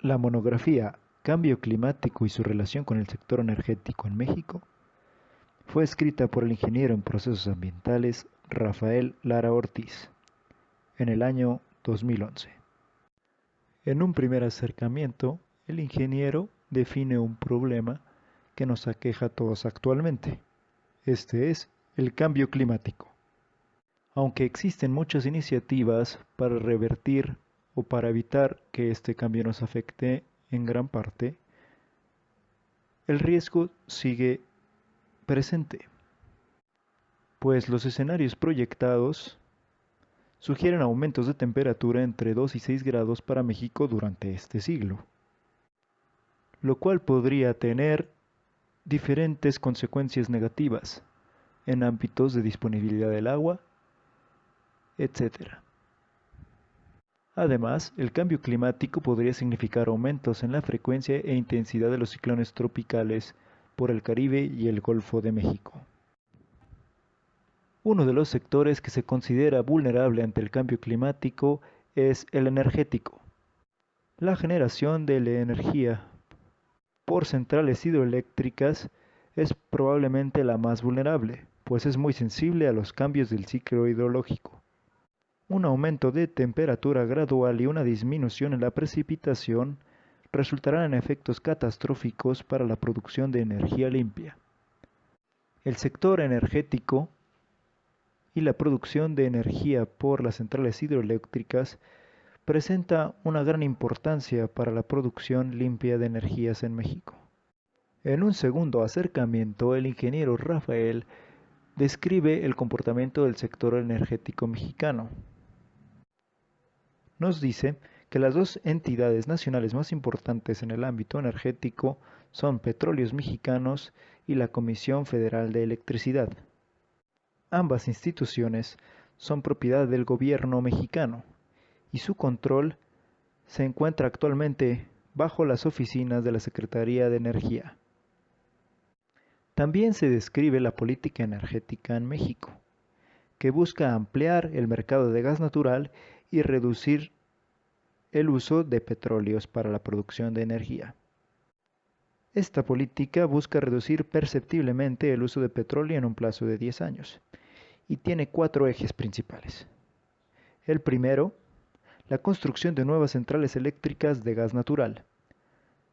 La monografía Cambio climático y su relación con el sector energético en México fue escrita por el ingeniero en procesos ambientales Rafael Lara Ortiz en el año 2011. En un primer acercamiento, el ingeniero define un problema que nos aqueja a todos actualmente. Este es el cambio climático. Aunque existen muchas iniciativas para revertir o para evitar que este cambio nos afecte en gran parte, el riesgo sigue presente, pues los escenarios proyectados sugieren aumentos de temperatura entre 2 y 6 grados para México durante este siglo, lo cual podría tener diferentes consecuencias negativas en ámbitos de disponibilidad del agua, etc. Además, el cambio climático podría significar aumentos en la frecuencia e intensidad de los ciclones tropicales por el Caribe y el Golfo de México. Uno de los sectores que se considera vulnerable ante el cambio climático es el energético. La generación de la energía por centrales hidroeléctricas es probablemente la más vulnerable, pues es muy sensible a los cambios del ciclo hidrológico. Un aumento de temperatura gradual y una disminución en la precipitación resultarán en efectos catastróficos para la producción de energía limpia. El sector energético y la producción de energía por las centrales hidroeléctricas presenta una gran importancia para la producción limpia de energías en México. En un segundo acercamiento, el ingeniero Rafael describe el comportamiento del sector energético mexicano. Nos dice que las dos entidades nacionales más importantes en el ámbito energético son Petróleos Mexicanos y la Comisión Federal de Electricidad. Ambas instituciones son propiedad del gobierno mexicano y su control se encuentra actualmente bajo las oficinas de la Secretaría de Energía. También se describe la política energética en México, que busca ampliar el mercado de gas natural y reducir el uso de petróleos para la producción de energía. Esta política busca reducir perceptiblemente el uso de petróleo en un plazo de 10 años y tiene 4 ejes principales. El primero, la construcción de nuevas centrales eléctricas de gas natural.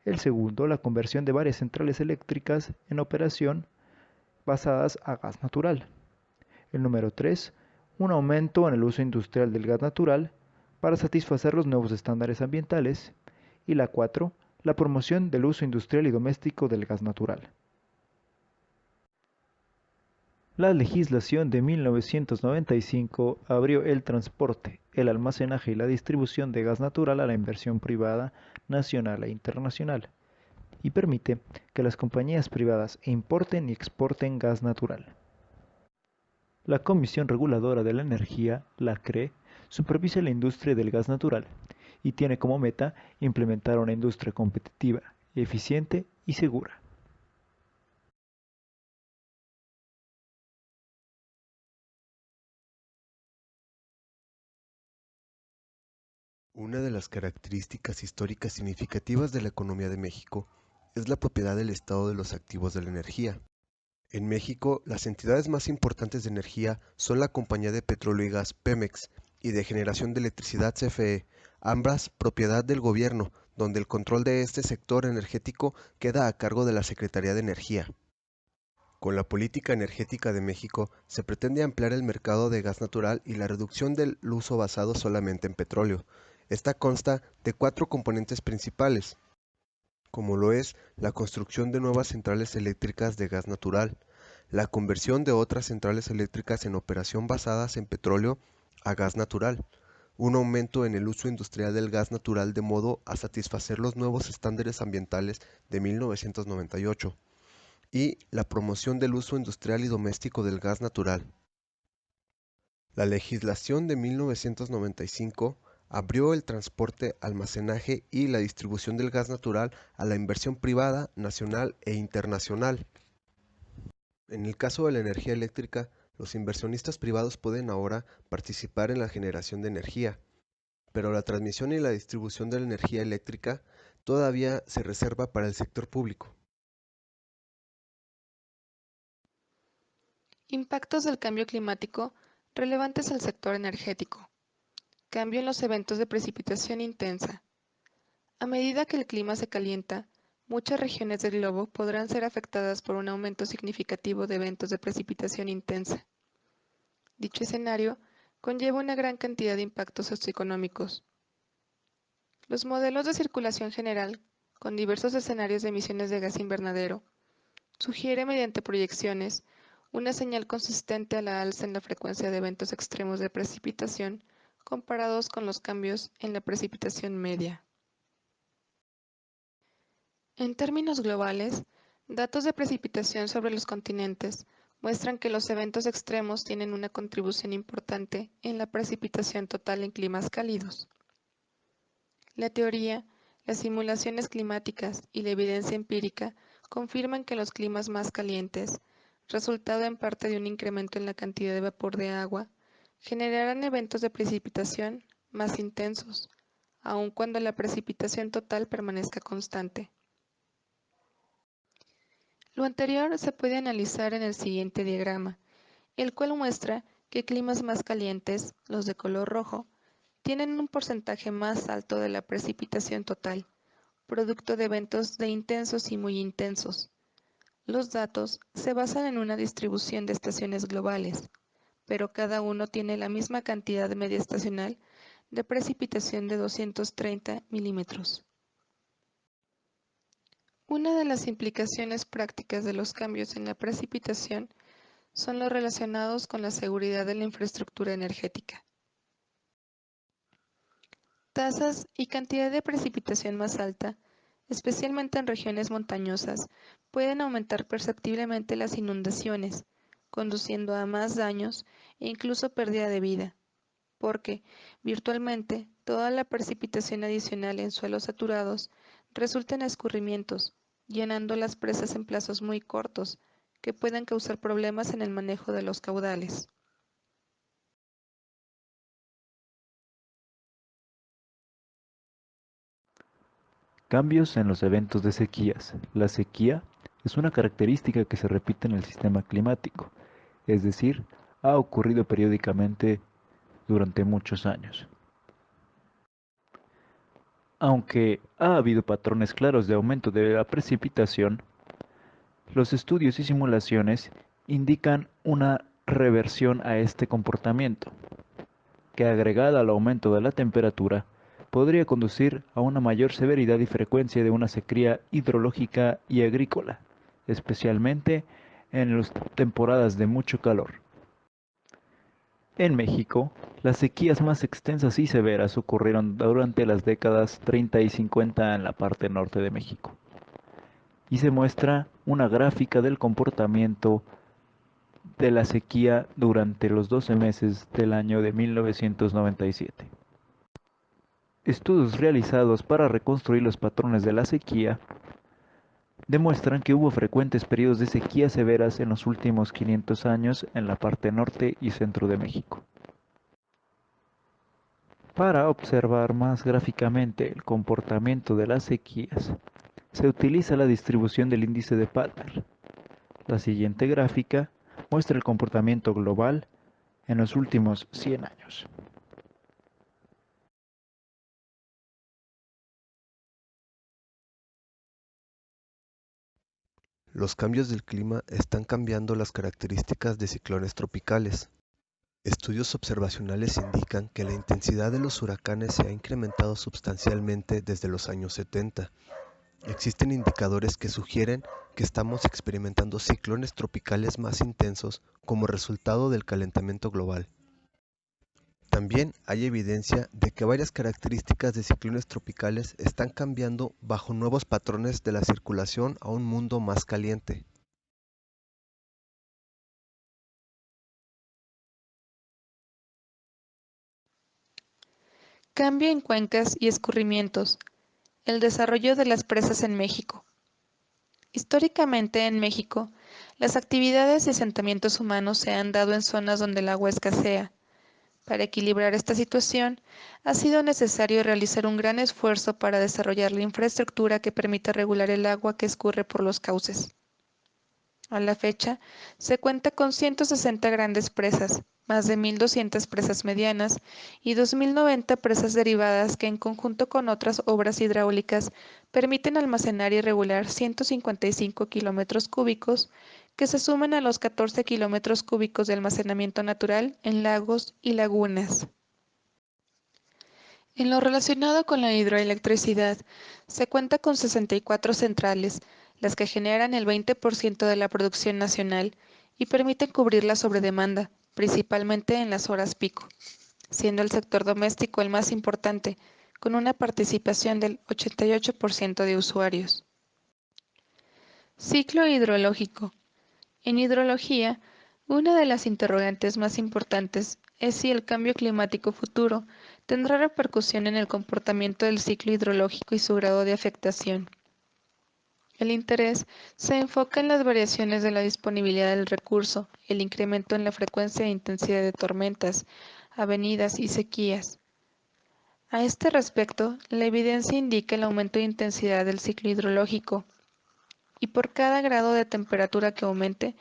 El segundo, la conversión de varias centrales eléctricas en operación basadas a gas natural. El número 3, un aumento en el uso industrial del gas natural para satisfacer los nuevos estándares ambientales. Y la 4, la promoción del uso industrial y doméstico del gas natural. La legislación de 1995 abrió el transporte, el almacenaje y la distribución de gas natural a la inversión privada nacional e internacional, y permite que las compañías privadas importen y exporten gas natural. La Comisión Reguladora de la Energía, la CRE, supervisa la industria del gas natural y tiene como meta implementar una industria competitiva, eficiente y segura. Una de las características históricas significativas de la economía de México es la propiedad del Estado de los activos de la energía. En México, las entidades más importantes de energía son la Compañía de Petróleo y Gas Pemex y de Generación de Electricidad CFE, ambas propiedad del gobierno, donde el control de este sector energético queda a cargo de la Secretaría de Energía. Con la política energética de México se pretende ampliar el mercado de gas natural y la reducción del uso basado solamente en petróleo. Esta consta de 4 componentes principales, como lo es la construcción de nuevas centrales eléctricas de gas natural, la conversión de otras centrales eléctricas en operación basadas en petróleo a gas natural, un aumento en el uso industrial del gas natural de modo a satisfacer los nuevos estándares ambientales de 1998 y la promoción del uso industrial y doméstico del gas natural. La legislación de 1995 abrió el transporte, almacenaje y la distribución del gas natural a la inversión privada, nacional e internacional. En el caso de la energía eléctrica, los inversionistas privados pueden ahora participar en la generación de energía, pero la transmisión y la distribución de la energía eléctrica todavía se reserva para el sector público. Impactos del cambio climático relevantes al sector energético. Cambio en los eventos de precipitación intensa. A medida que el clima se calienta, muchas regiones del globo podrán ser afectadas por un aumento significativo de eventos de precipitación intensa. Dicho escenario conlleva una gran cantidad de impactos socioeconómicos. Los modelos de circulación general, con diversos escenarios de emisiones de gas invernadero, sugiere mediante proyecciones una señal consistente a la alza en la frecuencia de eventos extremos de precipitación comparados con los cambios en la precipitación media. En términos globales, datos de precipitación sobre los continentes muestran que los eventos extremos tienen una contribución importante en la precipitación total en climas cálidos. La teoría, las simulaciones climáticas y la evidencia empírica confirman que los climas más calientes, resultado en parte de un incremento en la cantidad de vapor de agua, generarán eventos de precipitación más intensos, aun cuando la precipitación total permanezca constante. Lo anterior se puede analizar en el siguiente diagrama, el cual muestra que climas más calientes, los de color rojo, tienen un porcentaje más alto de la precipitación total, producto de eventos de intensos y muy intensos. Los datos se basan en una distribución de estaciones globales, pero cada uno tiene la misma cantidad media estacional de precipitación de 230 milímetros. Una de las implicaciones prácticas de los cambios en la precipitación son los relacionados con la seguridad de la infraestructura energética. Tasas y cantidad de precipitación más alta, especialmente en regiones montañosas, pueden aumentar perceptiblemente las inundaciones, conduciendo a más daños e incluso pérdida de vida, porque, virtualmente, toda la precipitación adicional en suelos saturados resulta en escurrimientos, llenando las presas en plazos muy cortos, que pueden causar problemas en el manejo de los caudales. Cambios en los eventos de sequías. La sequía es una característica que se repite en el sistema climático, es decir, ha ocurrido periódicamente durante muchos años. Aunque ha habido patrones claros de aumento de la precipitación, los estudios y simulaciones indican una reversión a este comportamiento, que agregada al aumento de la temperatura, podría conducir a una mayor severidad y frecuencia de una sequía hidrológica y agrícola, especialmente en las temporadas de mucho calor. En México, las sequías más extensas y severas ocurrieron durante las décadas 30 y 50 en la parte norte de México, y se muestra una gráfica del comportamiento de la sequía durante los 12 meses del año de 1997. Estudios realizados para reconstruir los patrones de la sequía demuestran que hubo frecuentes periodos de sequía severas en los últimos 500 años en la parte norte y centro de México. Para observar más gráficamente el comportamiento de las sequías, se utiliza la distribución del índice de Palmer. La siguiente gráfica muestra el comportamiento global en los últimos 100 años. Los cambios del clima están cambiando las características de ciclones tropicales. Estudios observacionales indican que la intensidad de los huracanes se ha incrementado sustancialmente desde los años 70. Existen indicadores que sugieren que estamos experimentando ciclones tropicales más intensos como resultado del calentamiento global. También hay evidencia de que varias características de ciclones tropicales están cambiando bajo nuevos patrones de la circulación a un mundo más caliente. Cambio en cuencas y escurrimientos. El desarrollo de las presas en México. Históricamente en México, las actividades y asentamientos humanos se han dado en zonas donde el agua escasea, Para equilibrar esta situación, ha sido necesario realizar un gran esfuerzo para desarrollar la infraestructura que permita regular el agua que escurre por los cauces. A la fecha, se cuenta con 160 grandes presas, más de 1.200 presas medianas y 2.090 presas derivadas que en conjunto con otras obras hidráulicas permiten almacenar y regular 155 kilómetros cúbicos que se suman a los 14 kilómetros cúbicos de almacenamiento natural en lagos y lagunas. En lo relacionado con la hidroelectricidad, se cuenta con 64 centrales, las que generan el 20% de la producción nacional y permiten cubrir la sobredemanda, principalmente en las horas pico, siendo el sector doméstico el más importante, con una participación del 88% de usuarios. Ciclo hidrológico. En hidrología, una de las interrogantes más importantes es si el cambio climático futuro tendrá repercusión en el comportamiento del ciclo hidrológico y su grado de afectación. El interés se enfoca en las variaciones de la disponibilidad del recurso, el incremento en la frecuencia e intensidad de tormentas, avenidas y sequías. A este respecto, la evidencia indica el aumento de intensidad del ciclo hidrológico, y por cada grado de temperatura que aumente,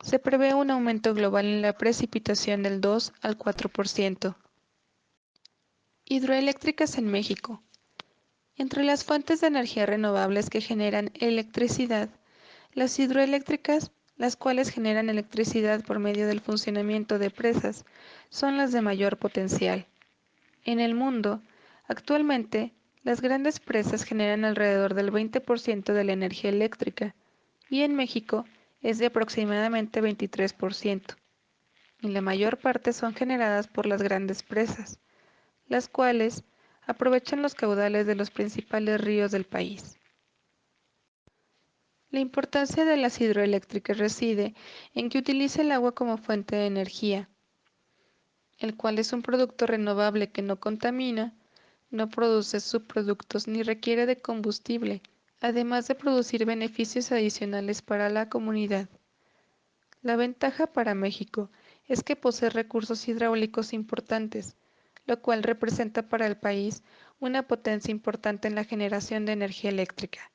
se prevé un aumento global en la precipitación del 2 al 4%. Hidroeléctricas en México. Entre las fuentes de energía renovables que generan electricidad, las hidroeléctricas, las cuales generan electricidad por medio del funcionamiento de presas, son las de mayor potencial. En el mundo, actualmente, las grandes presas generan alrededor del 20% de la energía eléctrica, y en México es de aproximadamente 23%, y la mayor parte son generadas por las grandes presas, las cuales aprovechan los caudales de los principales ríos del país. La importancia de las hidroeléctricas reside en que utiliza el agua como fuente de energía, el cual es un producto renovable que no contamina, no produce subproductos ni requiere de combustible, además de producir beneficios adicionales para la comunidad. La ventaja para México es que posee recursos hidráulicos importantes, lo cual representa para el país una potencia importante en la generación de energía eléctrica.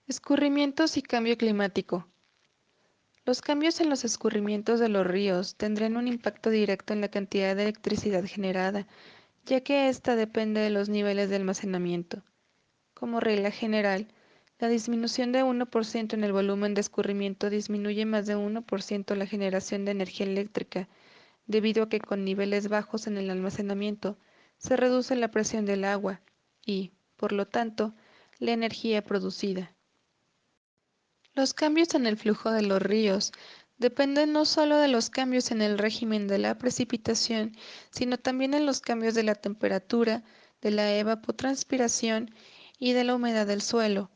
Escurrimientos y cambio climático. Los cambios en los escurrimientos de los ríos tendrán un impacto directo en la cantidad de electricidad generada, ya que ésta depende de los niveles de almacenamiento. Como regla general, la disminución de 1% en el volumen de escurrimiento disminuye más de 1% la generación de energía eléctrica, debido a que con niveles bajos en el almacenamiento se reduce la presión del agua y, por lo tanto, la energía producida. Los cambios en el flujo de los ríos dependen no solo de los cambios en el régimen de la precipitación, sino también en los cambios de la temperatura, de la evapotranspiración y de la humedad del suelo.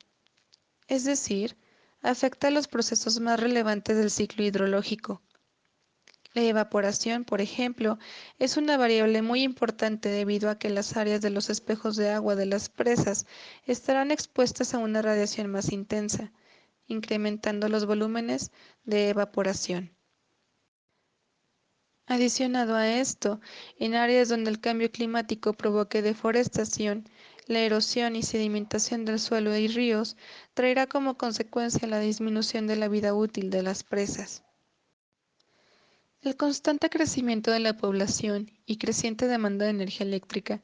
Es decir, afecta a los procesos más relevantes del ciclo hidrológico. La evaporación, por ejemplo, es una variable muy importante debido a que las áreas de los espejos de agua de las presas estarán expuestas a una radiación más intensa, incrementando los volúmenes de evaporación. Adicionado a esto, en áreas donde el cambio climático provoque deforestación, la erosión y sedimentación del suelo y ríos traerá como consecuencia la disminución de la vida útil de las presas. El constante crecimiento de la población y creciente demanda de energía eléctrica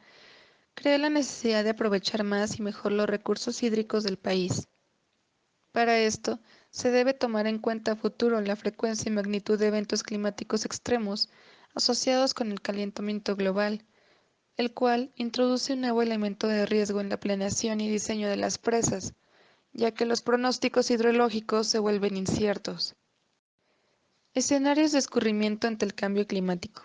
crea la necesidad de aprovechar más y mejor los recursos hídricos del país. Para esto, se debe tomar en cuenta a futuro la frecuencia y magnitud de eventos climáticos extremos asociados con el calentamiento global, el cual introduce un nuevo elemento de riesgo en la planeación y diseño de las presas, ya que los pronósticos hidrológicos se vuelven inciertos. Escenarios de escurrimiento ante el cambio climático.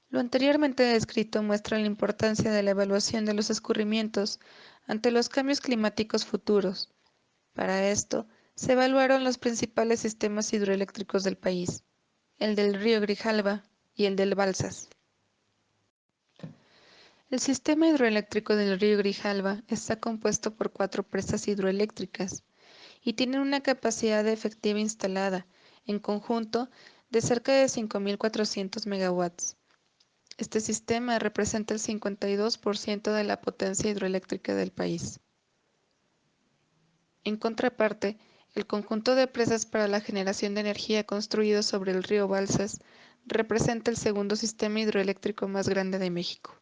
Lo anteriormente descrito muestra la importancia de la evaluación de los escurrimientos ante los cambios climáticos futuros. Para esto, se evaluaron los principales sistemas hidroeléctricos del país, el del río Grijalva y el del Balsas. El sistema hidroeléctrico del río Grijalva está compuesto por 4 presas hidroeléctricas y tiene una capacidad efectiva instalada, en conjunto, de cerca de 5.400 megawatts. Este sistema representa el 52% de la potencia hidroeléctrica del país. En contraparte, el conjunto de presas para la generación de energía construido sobre el río Balsas representa el segundo sistema hidroeléctrico más grande de México.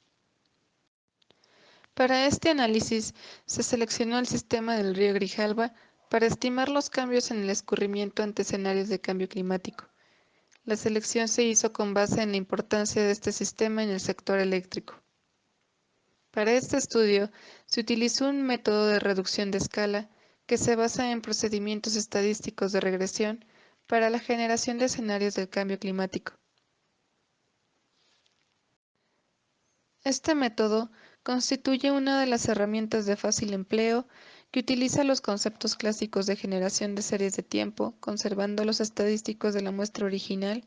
Para este análisis, se seleccionó el sistema del río Grijalva para estimar los cambios en el escurrimiento ante escenarios de cambio climático. La selección se hizo con base en la importancia de este sistema en el sector eléctrico. Para este estudio, se utilizó un método de reducción de escala que se basa en procedimientos estadísticos de regresión para la generación de escenarios del cambio climático. Este método constituye una de las herramientas de fácil empleo que utiliza los conceptos clásicos de generación de series de tiempo, conservando los estadísticos de la muestra original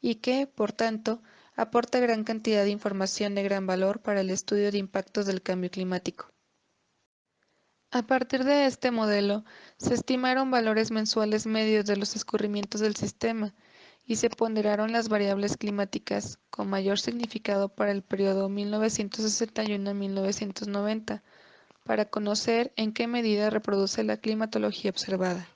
y que, por tanto, aporta gran cantidad de información de gran valor para el estudio de impactos del cambio climático. A partir de este modelo, se estimaron valores mensuales medios de los escurrimientos del sistema y se ponderaron las variables climáticas con mayor significado para el periodo 1961 a 1990, para conocer en qué medida reproduce la climatología observada.